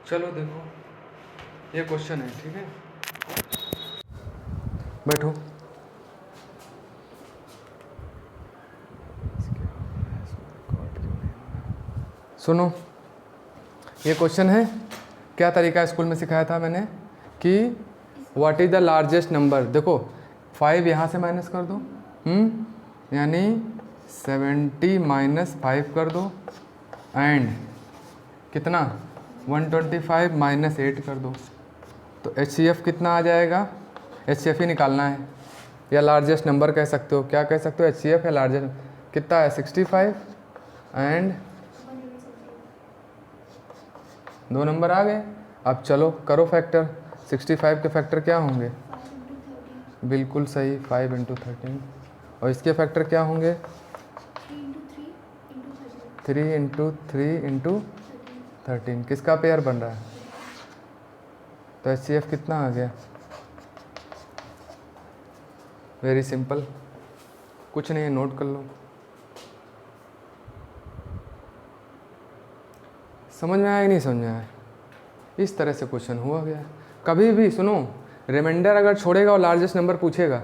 चलो देखो ये क्वेश्चन है, ठीक है, बैठो। सुनो, ये क्वेश्चन है, क्या तरीका स्कूल में सिखाया था मैंने कि what is the largest number. देखो 5 यहाँ से माइनस कर दो, यानी 70 माइनस 5 कर दो, एंड कितना 125 माइनस 8 कर दो, तो HCF कितना आ जाएगा। HCF ही निकालना है, या लार्जेस्ट नंबर कह सकते हो, क्या कह सकते हो, HCF या लार्जेस्ट। कितना है 65 एंड 2 नंबर आ गए। अब चलो करो फैक्टर, 65 के फैक्टर क्या होंगे, बिल्कुल सही 5 × 13, और इसके फैक्टर क्या होंगे 3 × 3 × 13। किसका पेयर बन रहा है, तो HCF कितना आ गया। वेरी सिंपल, कुछ नहीं है, नोट कर लो। समझ में आया कि नहीं समझ में आया, इस तरह से क्वेश्चन हुआ गया। कभी भी सुनो, रिमाइंडर अगर छोड़ेगा और लार्जेस्ट नंबर पूछेगा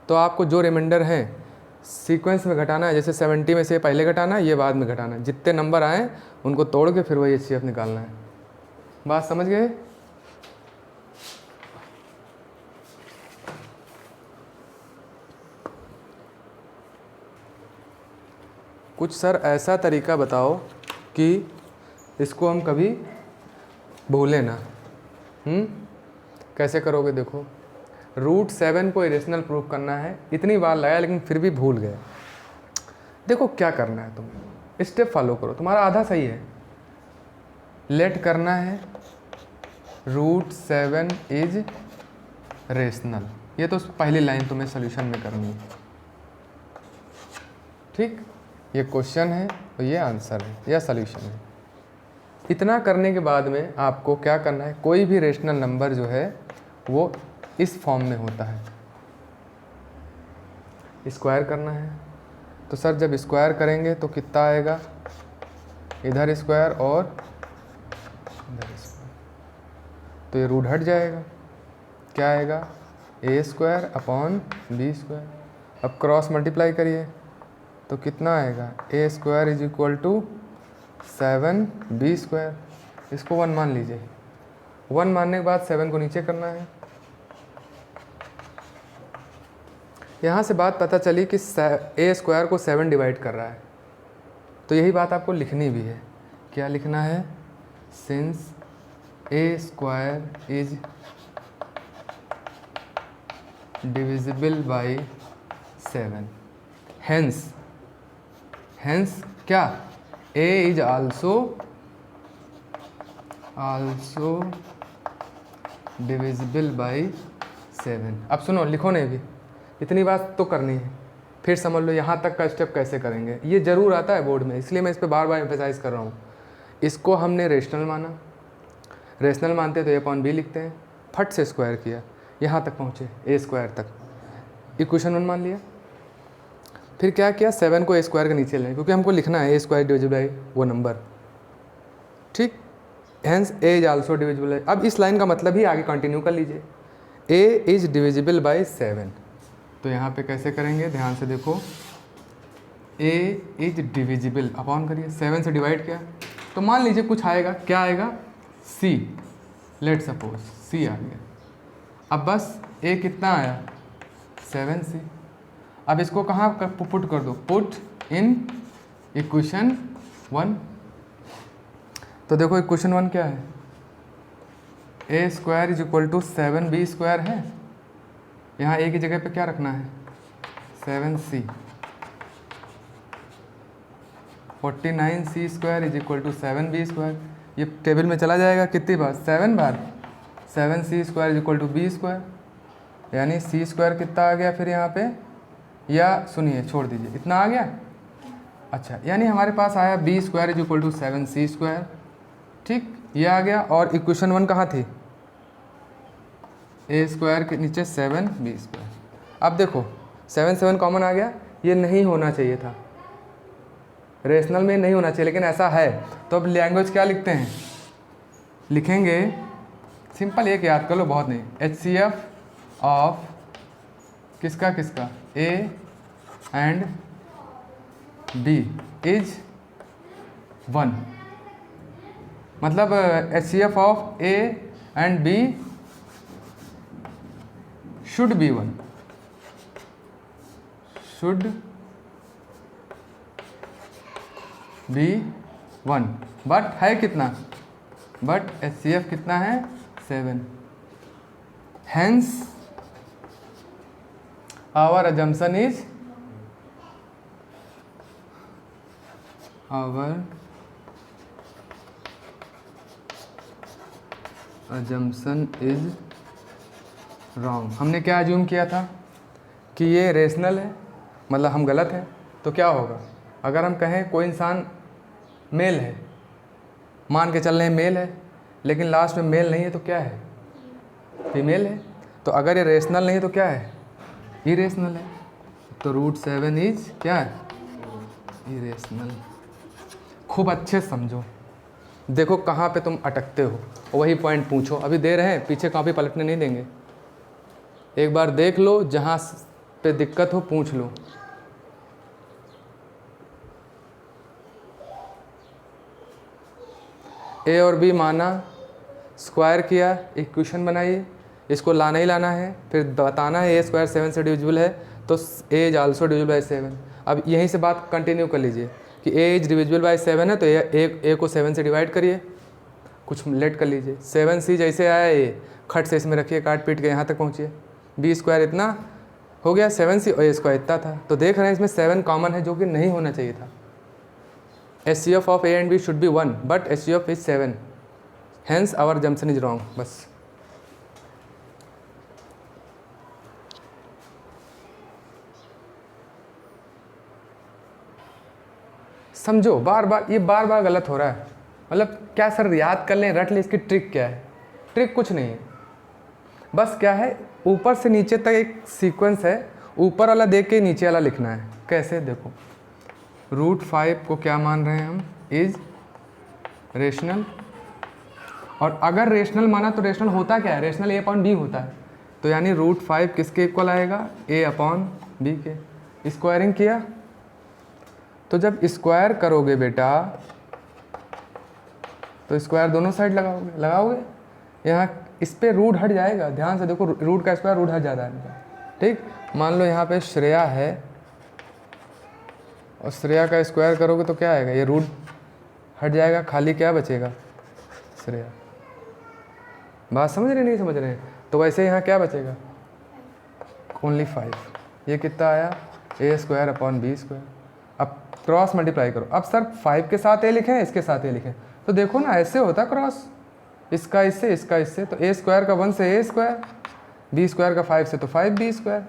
तो आपको जो रिमाइंडर है सीक्वेंस में घटाना है। जैसे 70 में से पहले घटाना है, ये बाद में घटाना है, जितने नंबर आए उनको तोड़ के फिर वही HCF निकालना है। बात समझ गए। कुछ सर ऐसा तरीका बताओ कि इसको हम कभी भूलें ना। कैसे करोगे, देखो √7 को इरेशनल प्रूफ करना है, इतनी बार लगाया लेकिन फिर भी भूल गए। देखो क्या करना है, तुम स्टेप फॉलो करो, तुम्हारा आधा सही है। लेट करना है √7 इज रेशनल, ये तो पहली लाइन तुम्हें सोल्यूशन में करनी है, ठीक। ये क्वेश्चन है और ये आंसर है या सोल्यूशन है। इतना करने के बाद में आपको क्या करना है, कोई भी रेशनल नंबर जो है वो इस फॉर्म में होता है, स्क्वायर करना है। तो सर जब स्क्वायर करेंगे तो कितना आएगा, इधर स्क्वायर और इधर स्क्वायर, तो ये रूट हट जाएगा, क्या आएगा A²/B²। अब क्रॉस मल्टीप्लाई करिए तो कितना आएगा A² = 7B²। इसको 1 मान लीजिए, 1 मानने के बाद 7 को नीचे करना है। यहाँ से बात पता चली कि A² को 7 डिवाइड कर रहा है, तो यही बात आपको लिखनी भी है। क्या लिखना है, since A² is divisible by 7, hence क्या, A is also divisible by 7। अब सुनो, लिखो नहीं भी, इतनी बात तो करनी है, फिर समझ लो यहाँ तक का स्टेप कैसे करेंगे। ये ज़रूर आता है बोर्ड में, इसलिए मैं इस पर बार बार एम्फेसाइज कर रहा हूँ। इसको हमने रेशनल माना, रेशनल मानते तो A/B लिखते हैं, फट से स्क्वायर किया, यहाँ तक पहुँचे A² तक, इक्वेशन 1 मान लिया। फिर क्या किया, 7 को A² के नीचे लें, क्योंकि हमको लिखना है A² डिविजिबल बाई वो नंबर, ठीक। Hence A is also divisible. अब इस लाइन का मतलब ही आगे कंटिन्यू कर लीजिए, A इज डिविजिबल बाई 7। तो यहाँ पे कैसे करेंगे, ध्यान से देखो, A इज डिविजिबल, अपॉन करिए 7 से डिवाइड किया तो मान लीजिए कुछ आएगा, क्या आएगा C, लेट सपोज C आ गया। अब बस A कितना आया 7C। अब इसको कहाँ पुट कर दो, पुट इन इक्वेशन 1। तो देखो इक्वेशन 1 क्या है, A² = 7B² है, यहाँ A की जगह पे क्या रखना है 7C। 49C² = 7B², ये टेबल में चला जाएगा कितनी बार, 7 बार। 7C² = B², यानी C² कितना आ गया फिर यहाँ पे, या सुनिए छोड़ दीजिए, इतना आ गया। अच्छा, यानी हमारे पास आया B² = 7C², ठीक, ये आ गया। और इक्वेशन 1 कहाँ थी, A² के नीचे 7B²। अब देखो 7 कॉमन आ गया, ये नहीं होना चाहिए था, रेशनल में नहीं होना चाहिए, लेकिन ऐसा है। तो अब लैंग्वेज क्या लिखते हैं, लिखेंगे सिंपल, एक याद कर लो, बहुत नहीं। HCF ऑफ किसका किसका, A एंड B इज 1, मतलब HCF of A and B should be 1, should be 1, but है कितना, बट HCF कितना है 7, hence our assumption is, our assumption is wrong. हमने क्या अज्यूम किया था कि ये रेशनल है, मतलब हम गलत हैं। तो क्या होगा, अगर हम कहें कोई इंसान मेल है, मान के चल रहे हैं मेल है, लेकिन लास्ट में मेल नहीं है तो क्या है, फीमेल है। तो अगर ये रेशनल नहीं है तो क्या है, इरेशनल है। तो √7 इज क्या है, इरेशनल। खूब अच्छे समझो, देखो कहाँ पे तुम अटकते हो, वही पॉइंट पूछो। अभी दे रहे हैं, पीछे कॉपी पलटने नहीं देंगे, एक बार देख लो, जहाँ पे दिक्कत हो पूछ लो। A और B माना, स्क्वायर किया, इक्वेशन बनाइए, इसको लाना ही लाना है, फिर बताना है A² 7 से डिविजिबल है, तो A is also divisible by 7। अब यहीं से बात कंटिन्यू कर लीजिए कि A इज डिविजिबल बाई 7 है, तो A को 7 से डिवाइड करिए, कुछ लेट कर लीजिए। 7C जैसे आया A, खट से इसमें रखिए, काट पीट के यहाँ तक पहुँचिए। B² इतना हो गया 7C और A² इतना था। तो देख रहे हैं इसमें 7 कॉमन है, जो कि नहीं होना चाहिए था। HCF of A and B should be 1, but HCF is 7, hence our assumption is wrong. बस समझो, बार बार ये बार बार गलत हो रहा है। मतलब क्या सर याद कर लें, रट लें, इसकी ट्रिक क्या है? ट्रिक कुछ नहीं है, बस क्या है, ऊपर से नीचे तक एक सीक्वेंस है, ऊपर वाला देख के नीचे वाला लिखना है। कैसे, देखो √5 को क्या मान रहे हैं हम, इज रेशनल, और अगर रेशनल माना तो रेशनल होता क्या है, रेशनल A/B होता है। तो यानी √5 किसके इक्वल आएगा, A/B के। स्क्वायरिंग किया, तो जब स्क्वायर करोगे बेटा तो स्क्वायर दोनों साइड लगाओगे, यहाँ इस पे रूट हट जाएगा। ध्यान से देखो, रूट का स्क्वायर रूट हट जाता है, ठीक। मान लो यहाँ पे श्रेया है और श्रेया का स्क्वायर करोगे तो क्या आएगा, ये रूट हट जाएगा, खाली क्या बचेगा, श्रेया। बात समझ रहे नहीं समझ रहे हैं? तो वैसे यहाँ क्या बचेगा, ओनली 5। ये कितना आया, A²/B²। अब क्रॉस मल्टीप्लाई करो। अब सर 5 के साथ A लिखें, इसके साथ A लिखें, तो देखो ना ऐसे होता क्रॉस, इसका इससे, इसका इससे। तो A² का 1 से A², B² का 5 से तो 5B²।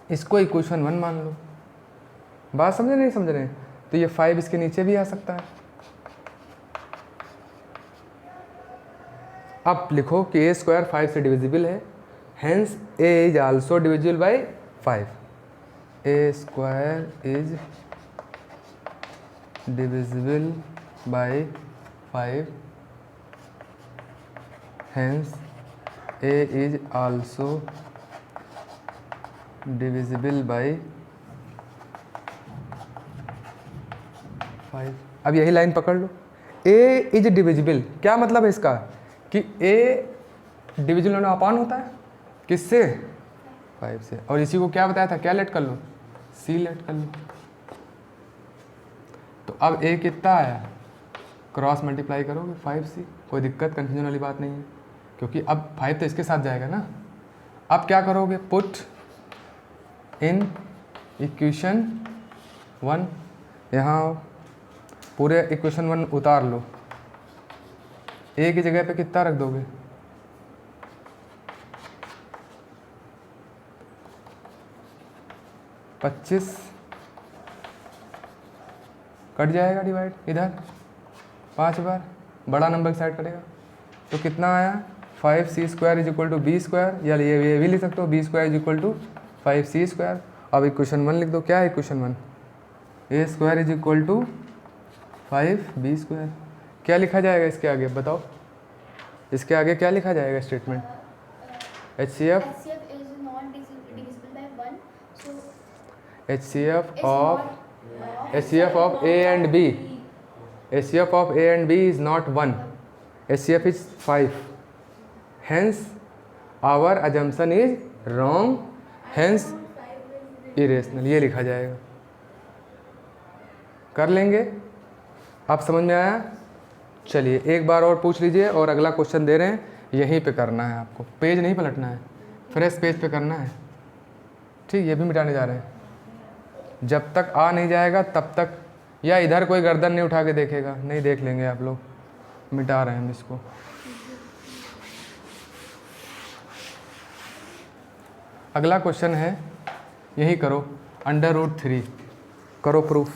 इसको इक्वेशन 1 मान लो। बात समझे नहीं समझ रहे हैं? तो ये 5 इसके नीचे भी आ सकता है। अब लिखो कि A² 5 से डिविजिबल है, hence A is also divisible by 5। A² is divisible by 5, hence A is also divisible by 5। अब यही लाइन पकड़ लो, A इज डिविजिबल, क्या मतलब है इसका कि A डिविजिबल अपॉन होता है किससे, 5 से। और इसी को क्या बताया था, क्या लेट कर लो, C लेट कर लो। तो अब A कितना आया, क्रॉस मल्टीप्लाई करोगे 5C, कोई दिक्कत कन्फ्यूजन वाली बात नहीं है, क्योंकि अब 5 तो इसके साथ जाएगा ना। अब क्या करोगे, पुट इन इक्वेशन 1, यहाँ पूरे इक्वेशन 1 उतार लो। A की जगह पे कितना रख दोगे, 25 कट जाएगा, डिवाइड इधर 5 बार, बड़ा नंबर साइड करेगा तो कितना आया, 5C² = B², या ये भी लिख सकते हो, B² = 5C²। अब इक्वेशन 1 लिख दो। क्या है इक्वेशन 1, A² = 5B²। क्या लिखा जाएगा इसके आगे बताओ, इसके आगे क्या लिखा जाएगा statement? HCF of A and B. HCF of A and B is not 1. HCF is 5. Hence, our assumption is wrong. Hence, irrational. ये लिखा जाएगा। कर लेंगे? आप समझ में आया? चलिए एक बार और पूछ लीजिए, और अगला क्वेश्चन दे रहे हैं, यहीं पे करना है आपको, पेज नहीं पलटना है, फ्रेश पेज पे करना है। ठीक, ये भी मिटाने जा रहे हैं। जब तक आ नहीं जाएगा तब तक, या इधर कोई गर्दन नहीं उठा के देखेगा, नहीं देख लेंगे आप लोग, मिटा रहे हैं हम इसको। अगला क्वेश्चन है, यही करो, √3 करो प्रूफ।